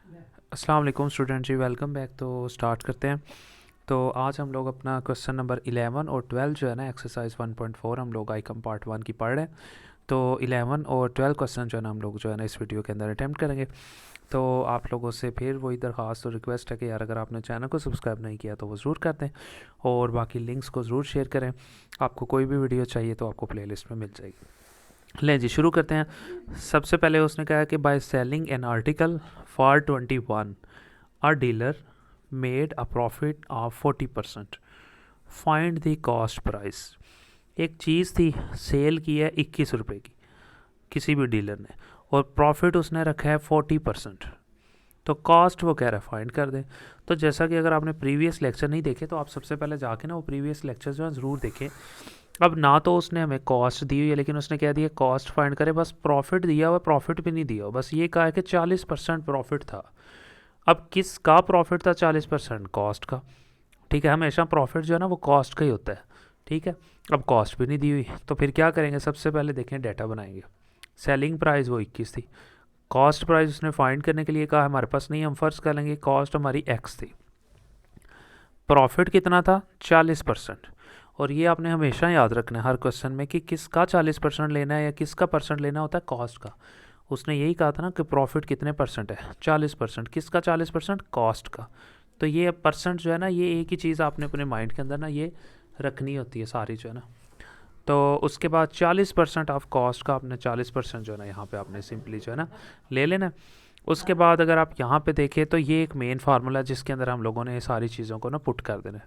अस्सलाम वालेकुम स्टूडेंट जी, welcome back. तो स्टार्ट करते हैं। तो आज हम लोग अपना क्वेश्चन नंबर 11 और 12 जो है ना, एक्सरसाइज 1.4 हम लोग आइकम पार्ट 1 की पढ़ रहे हैं। तो 11 और 12 क्वेश्चन जो है ना हम लोग जो है ना इस वीडियो के अंदर अटैम्प्ट करेंगे। तो आप लोगों से फिर वही दरख्वास्त और रिक्वेस्ट है कि यार अगर आपने चैनल को सब्सक्राइब नहीं किया तो वो ज़रूर कर दें और बाकी लिंक्स को ज़रूर शेयर करें। आपको कोई भी वीडियो चाहिए तो आपको प्लेलिस्ट में मिल जाएगी। लें जी, शुरू करते हैं। सबसे पहले उसने कहा कि by selling an article for 21 a dealer made a profit of 40%. Find the cost price. एक चीज़ थी, सेल की है 21 रुपये की किसी भी डीलर ने, और प्रॉफिट उसने रखा है 40%। तो कॉस्ट वो कह रहा है फाइंड कर दें। तो जैसा कि अगर आपने प्रीवियस लेक्चर नहीं देखे तो आप सबसे पहले जाके ना वो प्रीवियस लेक्चर जो है ज़रूर देखें। अब ना तो उसने हमें कॉस्ट दी हुई है, लेकिन उसने कह दिया कॉस्ट फाइंड करे, बस प्रॉफिट दिया हुआ, प्रॉफिट भी नहीं दिया हुआ, बस ये कहा है कि 40% प्रॉफिट था। अब किसका प्रॉफिट था? 40% कॉस्ट का। ठीक है, हमेशा प्रॉफिट जो है ना वो कॉस्ट का ही होता है। ठीक है, अब कॉस्ट भी नहीं दी हुई तो फिर क्या करेंगे? सबसे पहले देखें, डाटा बनाएंगे। सेलिंग प्राइस वो 21 थी, कॉस्ट प्राइस उसने फाइंड करने के लिए कहा, हमारे पास नहीं, हम फर्ज कर लेंगे कॉस्ट हमारी एक्स थी, प्रॉफिट कितना था? 40%। और ये आपने हमेशा याद रखना है हर क्वेश्चन में कि किसका 40% लेना है या किसका परसेंट लेना होता है, कॉस्ट का। उसने यही कहा था ना कि प्रॉफिट कितने परसेंट है? 40%। किसका 40%? कॉस्ट का। तो ये परसेंट जो है ना, ये एक ही चीज़ आपने अपने माइंड के अंदर ना ये रखनी होती है सारी जो है ना। तो उसके बाद 40% ऑफ कॉस्ट का आपने 40% जो है ना यहाँ पे आपने सिंपली जो है ना ले लेना। उसके बाद अगर आप यहाँ पे देखें तो ये एक मेन फार्मूला है जिसके अंदर हम लोगों ने ये सारी चीज़ों को ना पुट कर देना है।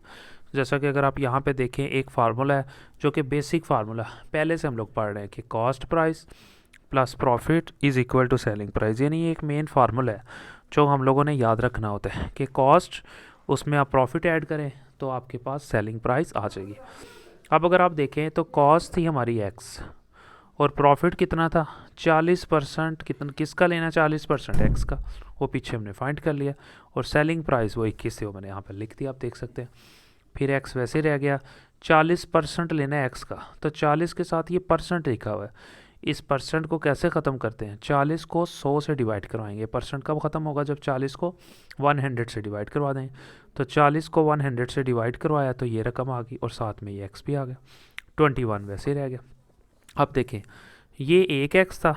जैसा कि अगर आप यहाँ पे देखें, एक फार्मूला है जो कि बेसिक फार्मूला पहले से हम लोग पढ़ रहे हैं कि cost price plus profit is equal to selling price. यानी ये एक मेन फार्मूला है जो हम लोगों ने याद रखना होता है कि कॉस्ट, उसमें आप प्रॉफिट ऐड करें तो आपके पास सेलिंग प्राइस आ जाएगी। अब अगर आप देखें तो कॉस्ट थी हमारी एक्स और प्रॉफिट कितना था? 40%। कितना किसका लेना? 40% एक्स का। वो पीछे हमने फाइंड कर लिया। और सेलिंग प्राइस वो 21 थी, वो मैंने यहाँ पर लिख दिया, आप देख सकते हैं। फिर एक्स वैसे रह गया। 40% लेना है एक्स का, तो 40 के साथ ये परसेंट लिखा हुआ है। इस परसेंट को कैसे ख़त्म करते हैं? 40 को 100 से डिवाइड करवाएंगे। परसेंट कब ख़त्म होगा? जब 40 को 100 से डिवाइड करवा दें। तो 40 को 100 से डिवाइड करवाया तो ये रकम आ गई और साथ में ये एक्स भी आ गया। 21 वैसे ही रह गया। अब देखें, ये एक एक्स था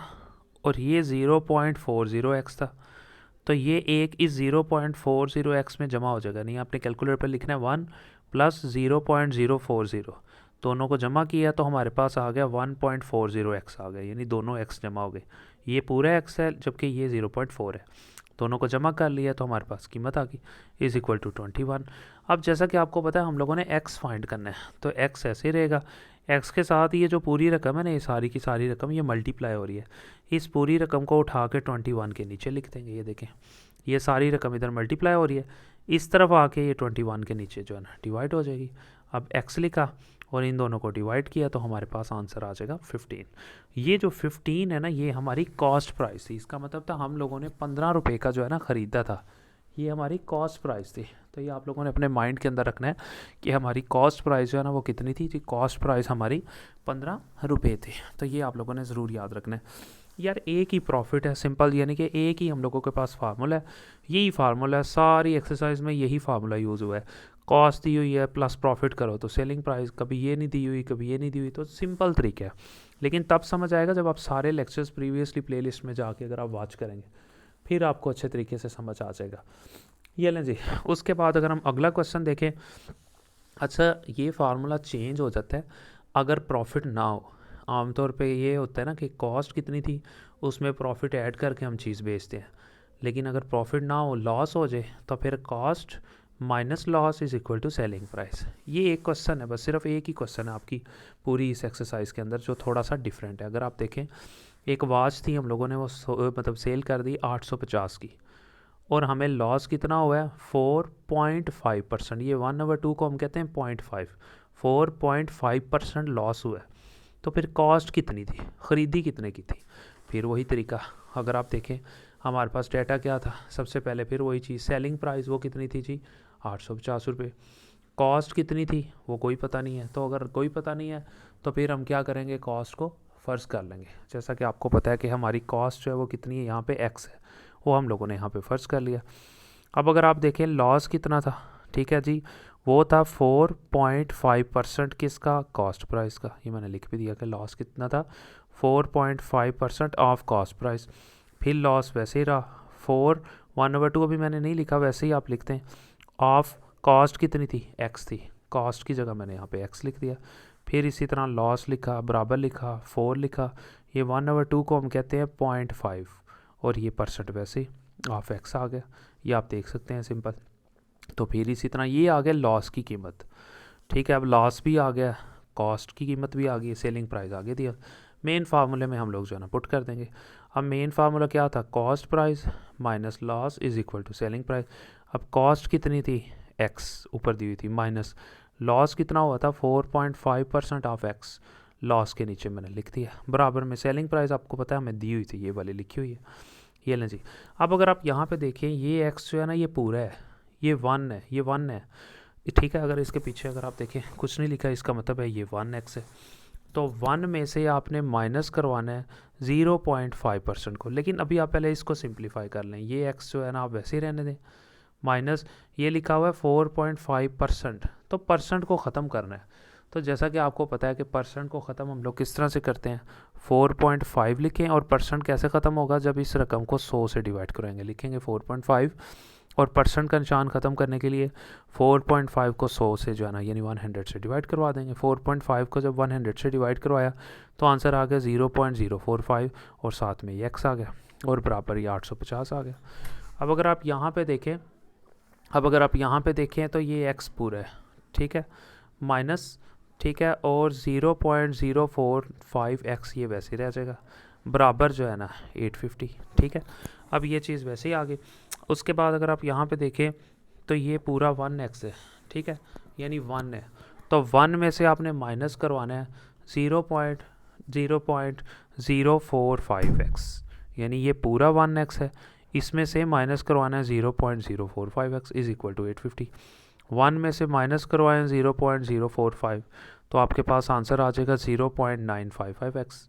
और ये 0.40 एक्स था। तो ये एक इस 0.40 एक्स में जमा हो जाएगा। नहीं, आपने कैलकुलेटर पर लिखना है 1 प्लस 0.040, दोनों को जमा किया तो हमारे पास आ गया 1.40 एक्स आ गया, यानी दोनों एक्स जमा हो गए। ये पूरा एक्स है जबकि ये 0.4 है। दोनों को जमा कर लिया तो हमारे पास कीमत आ गई इज़ इक्वल टू 21। अब जैसा कि आपको पता है हम लोगों ने एक्स फाइंड करना है, तो एक्स ऐसे ही रहेगा। एक्स के साथ ये जो पूरी रकम है ना, ये सारी की सारी रकम ये मल्टीप्लाई हो रही है। इस पूरी रकम को उठा के 21 के नीचे लिख देंगे। ये देखें, ये सारी रकम इधर मल्टीप्लाई हो रही है, इस तरफ आके ये 21 के नीचे जो है ना डिवाइड हो जाएगी। अब एक्स लिखा और इन दोनों को डिवाइड किया तो हमारे पास आंसर आ जाएगा 15। ये जो 15 है ना, ये हमारी कॉस्ट प्राइस थी। इसका मतलब था हम लोगों ने 15 रुपये का जो है ना ख़रीदा था, ये हमारी कॉस्ट प्राइस थी। तो ये आप लोगों ने अपने माइंड के अंदर रखना है कि हमारी कॉस्ट प्राइस जो है ना वो कितनी थी जी। कॉस्ट प्राइस हमारी 15 रुपये थी। तो ये आप लोगों ने ज़रूर याद रखना है। यार एक ही प्रॉफिट है, सिंपल, यानी कि एक ही हम लोगों के पास फार्मूला है। यही फार्मूला है सारी एक्सरसाइज में, यही फार्मूला यूज़ हुआ है। कॉस्ट दी हुई है प्लस प्रॉफिट करो तो सेलिंग प्राइस, कभी ये नहीं दी हुई कभी ये नहीं दी हुई, तो सिंपल तरीका है। लेकिन तब समझ आएगा जब आप सारे लेक्चर्स प्रीवियसली प्लेलिस्ट में जाके अगर आप वॉच करेंगे, फिर आपको अच्छे तरीके से समझ आ जाएगा। ये लें जी। उसके बाद अगर हम अगला क्वेश्चन देखें, अच्छा ये फार्मूला चेंज हो जाता है अगर प्रॉफिट ना हो। आमतौर पे ये होता है ना कि कॉस्ट कितनी थी उसमें प्रॉफिट ऐड करके हम चीज़ बेचते हैं, लेकिन अगर प्रॉफिट ना हो, लॉस हो जाए, तो फिर cost minus loss is equal to selling price. ये एक क्वेश्चन है, बस सिर्फ एक ही क्वेश्चन है आपकी पूरी इस एक्सरसाइज के अंदर जो थोड़ा सा डिफरेंट है। अगर आप देखें, एक वॉच थी, हम लोगों ने वो मतलब सेल कर दी 850 की, और हमें लॉस कितना हुआ है? 4.5%। ये 1/2 को हम कहते हैं 0.5, 4.5% लॉस हुआ है। तो फिर कॉस्ट कितनी थी, ख़रीदी कितने की थी? फिर वही तरीका, अगर आप देखें हमारे पास डाटा क्या था, सबसे पहले फिर वही चीज़, सेलिंग प्राइस वो कितनी थी जी? 850 रुपये। कॉस्ट कितनी थी वो कोई पता नहीं है। तो अगर कोई पता नहीं है तो फिर हम क्या करेंगे? कॉस्ट को फ़र्ज कर लेंगे। जैसा कि आपको पता है कि हमारी कॉस्ट जो है वो कितनी है, यहाँ पे एक्स है वो हम लोगों ने यहाँ पे फ़र्ज़ कर लिया। अब अगर आप देखें लॉस कितना था, ठीक है जी, वो था 4.5% किसका, कॉस्ट प्राइस का। ये मैंने लिख भी दिया कि लॉस कितना था, 4.5% ऑफ कॉस्ट प्राइस। फिर लॉस वैसे ही रहा 4/1/2, अभी मैंने नहीं लिखा, वैसे ही आप लिखते हैं। ऑफ कॉस्ट कितनी थी, एक्स थी, कॉस्ट की जगह मैंने यहाँ पे एक्स लिख दिया। फिर इसी तरह लॉस लिखा, बराबर लिखा, 4 लिखा। ये 1/2 को हम कहते हैं 0.5, और ये परसेंट वैसे ही ऑफ एक्स आ गया, ये आप देख सकते हैं सिंपल। तो फिर इसी तरह ये आ गया लॉस की कीमत, ठीक है। अब लॉस भी आ गया, कॉस्ट की कीमत भी आ गई, सेलिंग प्राइस आगे दिया। मेन फार्मूले में हम लोग जो है ना पुट कर देंगे। अब मेन फार्मूला क्या था, cost price minus loss is equal to selling price. अब कॉस्ट कितनी थी, एक्स ऊपर दी हुई थी, माइनस लॉस कितना हुआ था, 4.5% ऑफ एक्स, लॉस के नीचे मैंने लिख दिया, बराबर में सेलिंग प्राइस आपको पता है हमें दी हुई थी, ये वाली लिखी हुई है, ये लें जी। अब अगर आप यहाँ पे देखें, ये एक्स जो है ना ये पूरा है, ये 1 है, ये 1 है, ठीक है। अगर इसके पीछे अगर आप देखें कुछ नहीं लिखा, इसका मतलब है ये 1x है। तो 1 में से आपने माइनस करवाना है 0.5% को। लेकिन अभी आप पहले इसको सिंप्लीफाई कर लें, ये x जो है ना आप वैसे ही रहने दें, माइनस ये लिखा हुआ है 4.5%, तो परसेंट को ख़त्म करना है। तो जैसा कि आपको पता है कि परसेंट को ख़त्म हम लोग किस तरह से करते हैं, 4.5 लिखें, और परसेंट कैसे ख़त्म होगा, जब इस रकम को 100 से डिवाइड करेंगे, लिखेंगे 4.5, और परसेंट का निशान ख़त्म करने के लिए 4.5 को 100 से जो है ना यानी 100 से डिवाइड करवा देंगे। 4.5 को जब 100 से डिवाइड करवाया तो आंसर आ गया 0.045, और साथ में ये एक्स आ गया, और बराबर ये 850 आ गया। अब अगर आप यहाँ पे देखें तो ये एक्स पूरा है, ठीक है, माइनस, ठीक है, और 0.045 एक्स ये वैसे रह जाएगा, बराबर जो है ना 850, ठीक है। अब ये चीज़ वैसे ही आ गई। उसके बाद अगर आप यहाँ पे देखें तो ये पूरा 1x है, ठीक है, यानी 1 है, तो 1 में से आपने माइनस करवाना है 0.045x, यानी ये पूरा 1x है, इसमें से माइनस करवाना है 0.045x इज इक्वल टू 850। 1 में से माइनस करवाएं 0.045, तो आपके पास आंसर आ जाएगा 0.955x,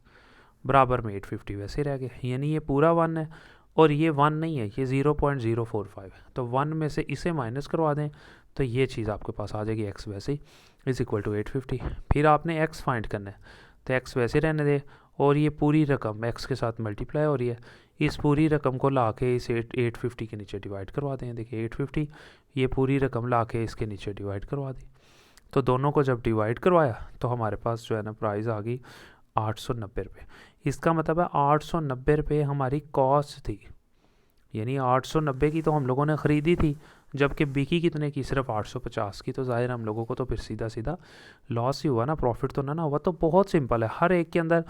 बराबर में 850 वैसे रह गए, यानी ये पूरा 1 है, और ये 1 नहीं है, ये 0.045 है। तो 1 में से इसे माइनस करवा दें तो ये चीज़ आपके पास आ जाएगी एक्स वैसे ही इज इक्वल टू 850। फिर आपने एक्स फाइंड करना है, तो एक्स वैसे रहने दे, और ये पूरी रकम एक्स के साथ मल्टीप्लाई हो रही है, इस पूरी रकम को ला के इस 850 के नीचे डिवाइड करवा दें। देखिए 850, ये पूरी रकम ला के इसके नीचे डिवाइड करवा दी, तो दोनों को जब डिवाइड करवाया तो हमारे पास जो है ना प्राइस आ गई 890 रुपये। इसका मतलब है 890 रुपये हमारी कॉस्ट थी, यानी 890 की तो हम लोगों ने ख़रीदी थी, जबकि बिकी कितने की, सिर्फ 850 की। तो ज़ाहिर हम लोगों को तो फिर सीधा सीधा लॉस ही हुआ ना, प्रॉफिट तो ना हुआ। तो बहुत सिंपल है, हर एक के अंदर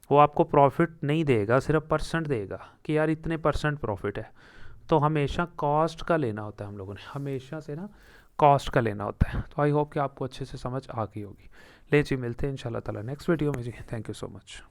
वो आपको प्रॉफिट नहीं देगा, सिर्फ परसेंट देगा कि यार इतने परसेंट प्रॉफिट है। तो हमेशा कॉस्ट का लेना होता है, हम लोगों ने हमेशा से ना कॉस्ट का लेना होता है। तो आई होप कि आपको अच्छे से समझ आ गई होगी। ले जी, मिलते हैं इंशाल्लाह ताला नेक्स्ट वीडियो में जी। Thank you so much.